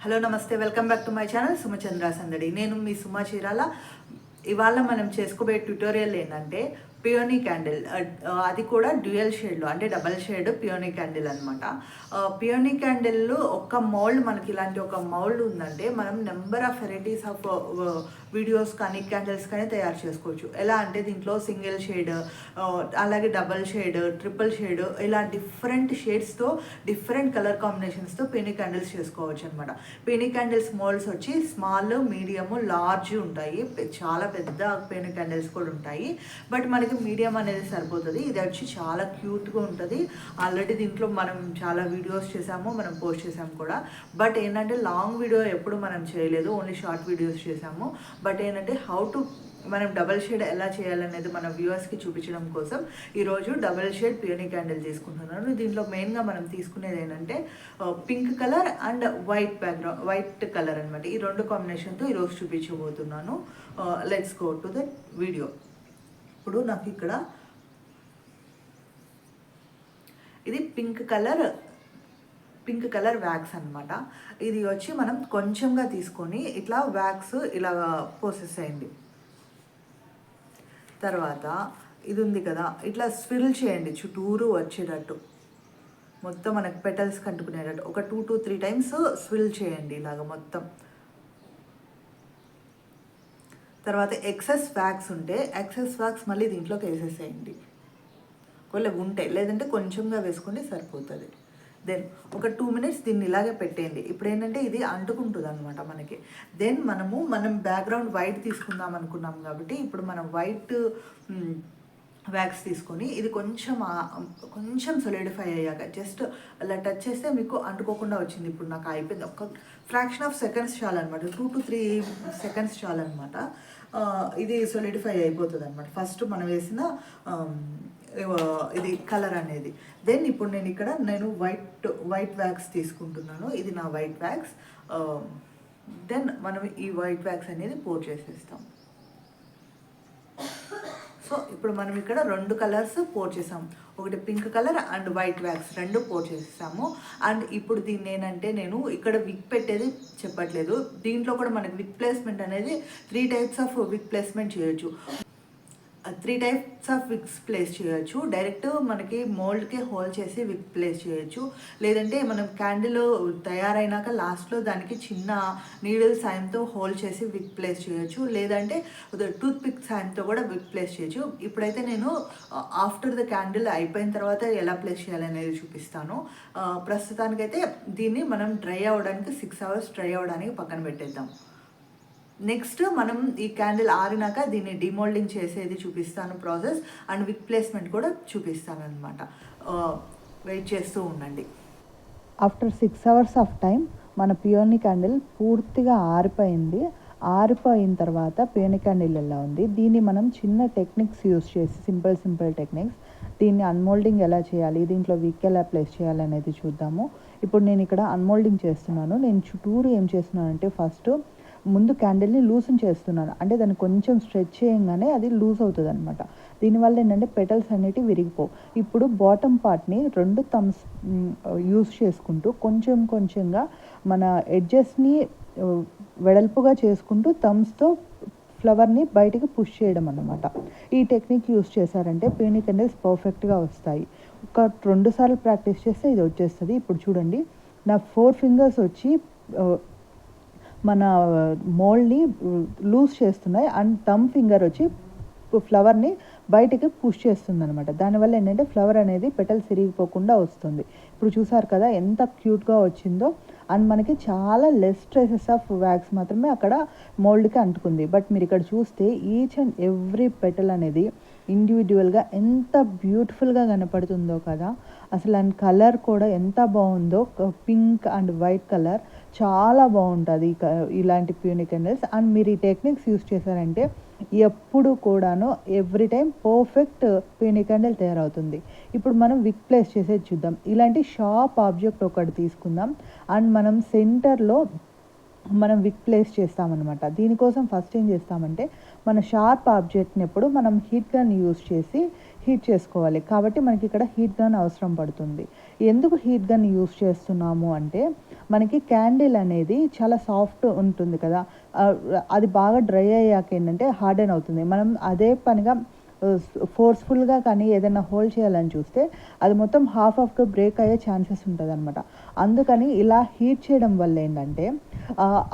Hello నమస్తే, welcome back to my channel Sumachandra Sandadi. నేను మీ సుమా చీరాల. ఇవాళ మనం చేసుకోబోయే ట్యూటోరియల్ ఏంటంటే పియోనీ క్యాండిల్. అది కూడా డ్యూయల్ షేడ్లో, అంటే డబల్ షేడ్ పియోనీ క్యాండిల్ అనమాట. పియోనీ క్యాండిల్ ఒక మౌల్డ్, మనకి ఇలాంటి ఒక మౌల్డ్ ఉందంటే మనం number of varieties of videos కానీ క్యాండిల్స్ కానీ తయారు చేసుకోవచ్చు. ఎలా అంటే దీంట్లో సింగిల్ షేడ్, అలాగే డబల్ షేడ్, ట్రిపుల్ షేడ్, ఇలా డిఫరెంట్ షేడ్స్తో డిఫరెంట్ కలర్ కాంబినేషన్స్తో పియోనీ క్యాండిల్స్ చేసుకోవచ్చు అనమాట. పియోనీ క్యాండిల్స్ మోల్డ్స్ వచ్చి స్మాల్, మీడియము, లార్జ్ ఉంటాయి. చాలా పెద్ద పియోనీ క్యాండిల్స్ కూడా ఉంటాయి. బట్ మనకి మీడియం అనేది సరిపోతుంది. ఇది వచ్చి చాలా క్యూట్గా ఉంటుంది. ఆల్రెడీ దీంట్లో మనం చాలా వీడియోస్ చేసాము, మనం పోస్ట్ చేసాము కూడా. బట్ ఏంటంటే లాంగ్ వీడియో ఎప్పుడు మనం చేయలేదు, ఓన్లీ షార్ట్ వీడియోస్ చేసాము. బట్ ఏంటంటే హౌ టు మనం డబల్ షేడ్ ఎలా చేయాలనేది మన వ్యూవర్స్కి చూపించడం కోసం ఈరోజు డబల్ షేడ్ పియోనీ క్యాండిల్ తీసుకుంటున్నాను. దీంట్లో మెయిన్గా మనం తీసుకునేది ఏంటంటే pink colour and white background, white colour అనమాట. ఈ రెండు కాంబినేషన్తో ఈరోజు చూపించబోతున్నాను. Let's go to the video. ఇప్పుడు నాకు ఇక్కడ ఇది పింక్ కలర్ వ్యాక్స్ అనమాట. ఇది వచ్చి మనం కొంచెంగా తీసుకొని ఇట్లా వ్యాక్స్ ఇలా పోసేసేయండి. తర్వాత ఇది ఉంది కదా, ఇట్లా స్విల్ చేయండి చుట్టూరు వచ్చేటట్టు, మొత్తం మనకు పెటల్స్ కంటుకునేటట్టు ఒక 2 to 3 times స్విల్ చేయండి ఇలాగ మొత్తం. తర్వాత ఎక్సెస్ వ్యాక్స్ ఉంటే ఎక్సెస్ వ్యాక్స్ మళ్ళీ దీంట్లోకి వేసేసేయండి. ఒకవేళ ఉంటే, లేదంటే కొంచెంగా వేసుకుంటే సరిపోతుంది. దెన్ ఒక 2 minutes దీన్ని ఇలాగే పెట్టేయండి. ఇప్పుడు ఏంటంటే ఇది అంటుకుంటుంది అనమాట మనకి. దెన్ మనం బ్యాక్గ్రౌండ్ వైట్ తీసుకుందాం అనుకున్నాం కాబట్టి ఇప్పుడు మనం వైట్ వ్యాక్స్ తీసుకొని ఇది కొంచెం సొలిడిఫై అయ్యాక జస్ట్ అలా టచ్ చేస్తే మీకు అంటుకోకుండా వచ్చింది. ఇప్పుడు నాకు అయిపోయింది. ఒక ఫ్రాక్షన్ ఆఫ్ సెకండ్స్ చాలన్నమాట, 2 to 3 seconds చాలన్నమాట. ఇది సొలిడిఫై అయిపోతుంది అనమాట ఫస్ట్ మనం వేసిన ఇది కలర్ అనేది. దెన్ ఇప్పుడు నేను వైట్ వ్యాక్స్ తీసుకుంటున్నాను. ఇది నా వైట్ వ్యాక్స్. దెన్ మనం ఈ వైట్ వ్యాక్స్ అనేది పోర్ చేసేస్తాం. సో ఇప్పుడు మనం ఇక్కడ 2 కలర్స్ పోర్ చేసాం. ఒకటి pink colour and white wax, 2 pour చేసేసాము. అండ్ ఇప్పుడు దీన్ని ఏంటంటే నేను ఇక్కడ విక్ పెట్టేది చెప్పట్లేదు. దీంట్లో కూడా మనకి విక్ ప్లేస్మెంట్ అనేది 3 types ఆఫ్ విక్ ప్లేస్మెంట్ చేయొచ్చు. 3 types ఆఫ్ విక్స్ ప్లేస్ చేయొచ్చు. డైరెక్ట్ మనకి మోల్డ్కి హోల్ చేసి విక్ ప్లేస్ చేయొచ్చు. లేదంటే మనం క్యాండిల్ తయారైనాక లాస్ట్లో దానికి చిన్న నీడిల్ సాయంతో హోల్ చేసి విక్ ప్లేస్ చేయొచ్చు. లేదంటే టూత్ పిక్ సాయంతో కూడా విక్ ప్లేస్ చేయొచ్చు. ఇప్పుడైతే నేను ఆఫ్టర్ ద క్యాండిల్ అయిపోయిన తర్వాత ఎలా ప్లేస్ చేయాలనేది చూపిస్తాను. ప్రస్తుతానికైతే దీన్ని మనం డ్రై అవ్వడానికి 6 hours డ్రై అవ్వడానికి పక్కన పెట్టేద్దాం. నెక్స్ట్ మనం ఈ క్యాండిల్ ఆరినాక దీన్ని డిమోల్డింగ్ చేసేది చూపిస్తాను ప్రాసెస్, అండ్ విక్ ప్లేస్మెంట్ కూడా చూపిస్తాను అనమాట. వెయిట్ చేస్తూ ఉండండి. ఆఫ్టర్ 6 hours ఆఫ్ టైం మన పియోనీ క్యాండిల్ పూర్తిగా ఆరిపోయింది. ఆరిపోయిన తర్వాత పియోనీ క్యాండిల్ ఎలా ఉంది, దీన్ని మనం చిన్న టెక్నిక్స్ యూస్ చేసి సింపుల్ టెక్నిక్స్ దీన్ని అన్మోల్డింగ్ ఎలా చేయాలి, దీంట్లో విక్ ఎలా ప్లేస్ చేయాలి అనేది చూద్దాము. ఇప్పుడు నేను ఇక్కడ అన్మోల్డింగ్ చేస్తున్నాను. నేను చుట్టూరు ఏం చేస్తున్నానంటే ఫస్ట్ ముందు క్యాండిల్ని లూజన్ చేస్తున్నాను. అంటే దాన్ని కొంచెం స్ట్రెచ్ చేయగానే అది లూజ్ అవుతుంది అనమాట. దీనివల్ల ఏంటంటే పెటల్స్ అనేటివి విరిగిపోవు. ఇప్పుడు బాటమ్ పార్ట్ని 2 thumbs యూస్ చేసుకుంటూ కొంచెంగా మన ఎడ్జెస్ని వెడల్పుగా చేసుకుంటూ థమ్స్తో ఫ్లవర్ని బయటికి పుష్ చేయడం అన్నమాట. ఈ టెక్నిక్ యూస్ చేశారంటే పియోనీ క్యాండిల్స్ పర్ఫెక్ట్గా వస్తాయి. ఒక 2 సార్లు ప్రాక్టీస్ చేస్తే ఇది వచ్చేస్తుంది. ఇప్పుడు చూడండి, నా 4 fingers వచ్చి మన మోల్డ్ని లూజ్ చేస్తున్నాయి అండ్ థమ్ ఫింగర్ వచ్చి ఫ్లవర్ని బయటికి పుష్ చేస్తుంది అనమాట. దానివల్ల ఏంటంటే ఫ్లవర్ అనేది పెటల్స్ విరిగిపోకుండా వస్తుంది. ఇప్పుడు చూసారు కదా ఎంత క్యూట్గా వచ్చిందో. అండ్ మనకి చాలా లెస్ ట్రేసెస్ ఆఫ్ వ్యాక్స్ మాత్రమే అక్కడ మోల్డ్కి అంటుకుంది. బట్ మీరు ఇక్కడ చూస్తే ఈచ్ అండ్ ఎవ్రీ పెటల్ అనేది ఇండివిజువల్గా ఎంత బ్యూటిఫుల్గా కనపడుతుందో కదా అసలు. అండ్ కలర్ కూడా ఎంత బాగుందో, పింక్ అండ్ వైట్ కలర్ చాలా బాగుంటుంది ఇలాంటి పియోనీ క్యాండిల్స్. అండ్ మీరు ఈ టెక్నిక్స్ యూస్ చేశారంటే ఎప్పుడు కూడాను every time perfect peony candle తయారవుతుంది. ఇప్పుడు మనం విక్ ప్లేస్ చేసేది చూద్దాం. ఇలాంటి షార్ప్ ఆబ్జెక్ట్ ఒకటి తీసుకుందాం అండ్ మనం సెంటర్లో మనం విక్ ప్లేస్ చేస్తామన్నమాట. దీనికోసం ఫస్ట్ ఏం చేస్తామంటే మన షార్ప్ ఆబ్జెక్ట్ని ఎప్పుడు మనం హీట్ గన్ యూస్ చేసి హీట్ చేసుకోవాలి. కాబట్టి మనకి ఇక్కడ హీట్ గన్ అవసరం పడుతుంది. ఎందుకు హీట్ గన్ యూస్ చేస్తున్నాము అంటే మనకి క్యాండిల్ అనేది చాలా సాఫ్ట్ ఉంటుంది కదా, అది బాగా డ్రై అయ్యాక ఏంటంటే హార్డెన్ అవుతుంది. మనం అదే పనిగా ఫోర్స్ఫుల్గా కానీ ఏదైనా హోల్డ్ చేయాలని చూస్తే అది మొత్తం హాఫ్ ఆఫ్గా బ్రేక్ అయ్యే ఛాన్సెస్ ఉంటుందన్నమాట. అందుకని ఇలా హీట్ చేయడం వల్ల ఏంటంటే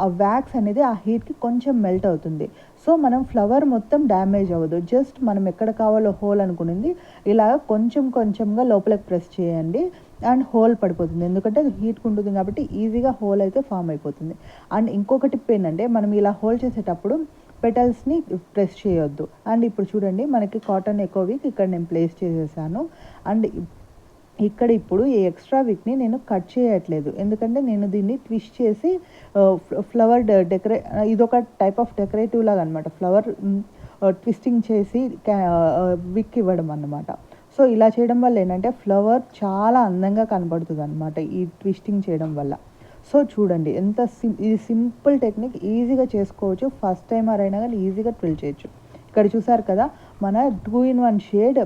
ఆ వ్యాక్స్ అనేది ఆ హీట్కి కొంచెం మెల్ట్ అవుతుంది. సో మనం ఫ్లవర్ మొత్తం డ్యామేజ్ అవ్వదు. జస్ట్ మనం ఎక్కడ కావాలో హోల్ అనుకునింది ఇలా కొంచెం కొంచెంగా లోపలికి ప్రెస్ చేయండి అండ్ హోల్ పడిపోతుంది. ఎందుకంటే అది హీట్గా ఉంటుంది కాబట్టి ఈజీగా హోల్ అయితే ఫామ్ అయిపోతుంది. అండ్ ఇంకొక టిప్ ఏంటంటే మనం ఇలా హోల్డ్ చేసేటప్పుడు పెటల్స్ని ప్రెస్ చేయొద్దు. అండ్ ఇప్పుడు చూడండి మనకి కాటన్ ఎకో విక్ ఇక్కడ నేను ప్లేస్ చేసేసాను. అండ్ ఇక్కడ ఇప్పుడు ఈ ఎక్స్ట్రా విక్ని నేను కట్ చేయట్లేదు, ఎందుకంటే నేను దీన్ని ట్విస్ట్ చేసి ఫ్లవర్ ఇదొక టైప్ ఆఫ్ డెకరేటివ్ లాగా అనమాట. ఫ్లవర్ ట్విస్టింగ్ చేసి విక్ ఇవ్వడం అన్నమాట. సో ఇలా చేయడం వల్ల ఏంటంటే ఫ్లవర్ చాలా అందంగా కనబడుతుంది అనమాట ఈ ట్విస్టింగ్ చేయడం వల్ల. సో చూడండి ఎంత ఇది సింపుల్ టెక్నిక్, ఈజీగా చేసుకోవచ్చు. ఫస్ట్ టైమర్ అయినా కానీ ఈజీగా ట్విల్ చేయొచ్చు. ఇక్కడ చూసారు కదా మన 2-in-1 షేడ్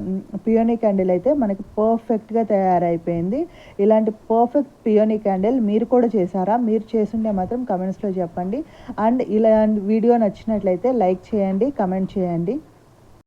పియోనీ క్యాండిల్ అయితే మనకి పర్ఫెక్ట్గా తయారైపోయింది. ఇలాంటి పర్ఫెక్ట్ పియోనీ క్యాండిల్ మీరు కూడా చేశారా? మీరు చేసుంటే మాత్రం కమెంట్స్లో చెప్పండి. అండ్ ఇలాంటి వీడియో నచ్చినట్లయితే లైక్ చేయండి, కమెంట్ చేయండి.